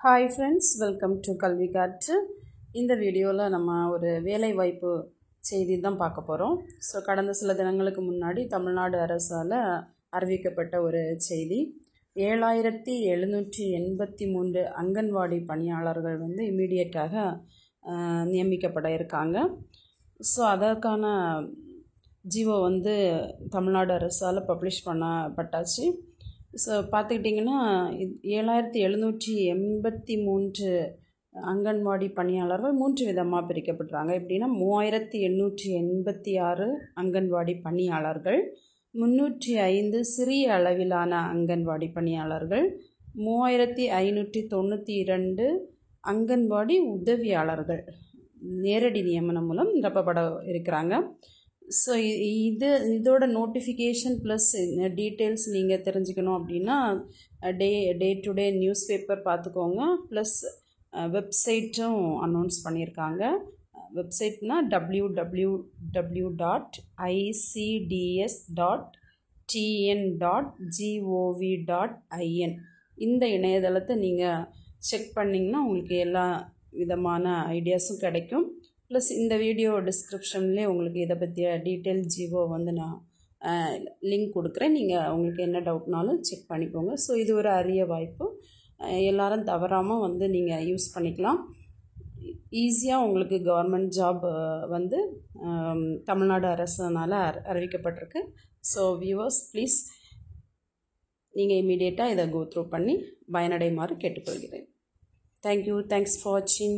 Hi friends, welcome to கல்வி காற்று. இந்த வீடியோவில் நம்ம ஒரு வேலைவாய்ப்பு செய்தி தான் பார்க்க போகிறோம். ஸோ கடந்த சில தினங்களுக்கு முன்னாடி தமிழ்நாடு அரசால் அறிவிக்கப்பட்ட ஒரு செய்தி. 7783 அங்கன்வாடி பணியாளர்கள் இமீடியட்டாக நியமிக்கப்பட இருக்காங்க. ஸோ அதற்கான ஜிஓ தமிழ்நாடு அரசால் பப்ளிஷ் பண்ணப்பட்டாச்சு. ஸோ பார்த்துக்கிட்டிங்கன்னா 7783 அங்கன்வாடி பணியாளர்கள் 3 விதமாக பிரிக்கப்பட்டுறாங்க. எப்படின்னா 3886 அங்கன்வாடி பணியாளர்கள், 305 சிறிய அளவிலான அங்கன்வாடி பணியாளர்கள், 3592 அங்கன்வாடி உதவியாளர்கள் நேரடி நியமனம் மூலம் நிரப்பப்பட இருக்கிறாங்க. ஸோ இதோட நோட்டிஃபிகேஷன் ப்ளஸ் டீட்டெயில்ஸ் நீங்கள் தெரிஞ்சுக்கணும் அப்படின்னா day to day news paper பார்த்துக்கோங்க. ப்ளஸ் வெப்சைட்டும் அனௌன்ஸ் பண்ணியிருக்காங்க. வெப்சைட்னால் www.icds.tn.gov.in. இந்த இணையதளத்தை நீங்கள் செக் பண்ணிங்கன்னா உங்களுக்கு எல்லா விதமான ஐடியாஸும் கிடைக்கும். ப்ளஸ் இந்த வீடியோ டிஸ்கிரிப்ஷன்லேயே உங்களுக்கு இதை பற்றிய டீட்டெயில் ஜிஓ நான் லிங்க் கொடுக்குறேன். நீங்கள் உங்களுக்கு என்ன டவுட்னாலும் செக் பண்ணிக்கோங்க. ஸோ இது ஒரு அரிய வாய்ப்பு, எல்லாரும் தவறாமல் நீங்கள் யூஸ் பண்ணிக்கலாம். ஈஸியாக உங்களுக்கு கவர்மெண்ட் ஜாப் தமிழ்நாடு அரசினால் அறிவிக்கப்பட்டிருக்கு. ஸோ வியூவர்ஸ், ப்ளீஸ் நீங்கள் இமீடியட்டாக இதை கோ த்ரூ பண்ணி பயனடையுமாறு கேட்டுக்கொள்கிறேன். தேங்க்யூ. தேங்க்ஸ் ஃபார் வாட்சிங்.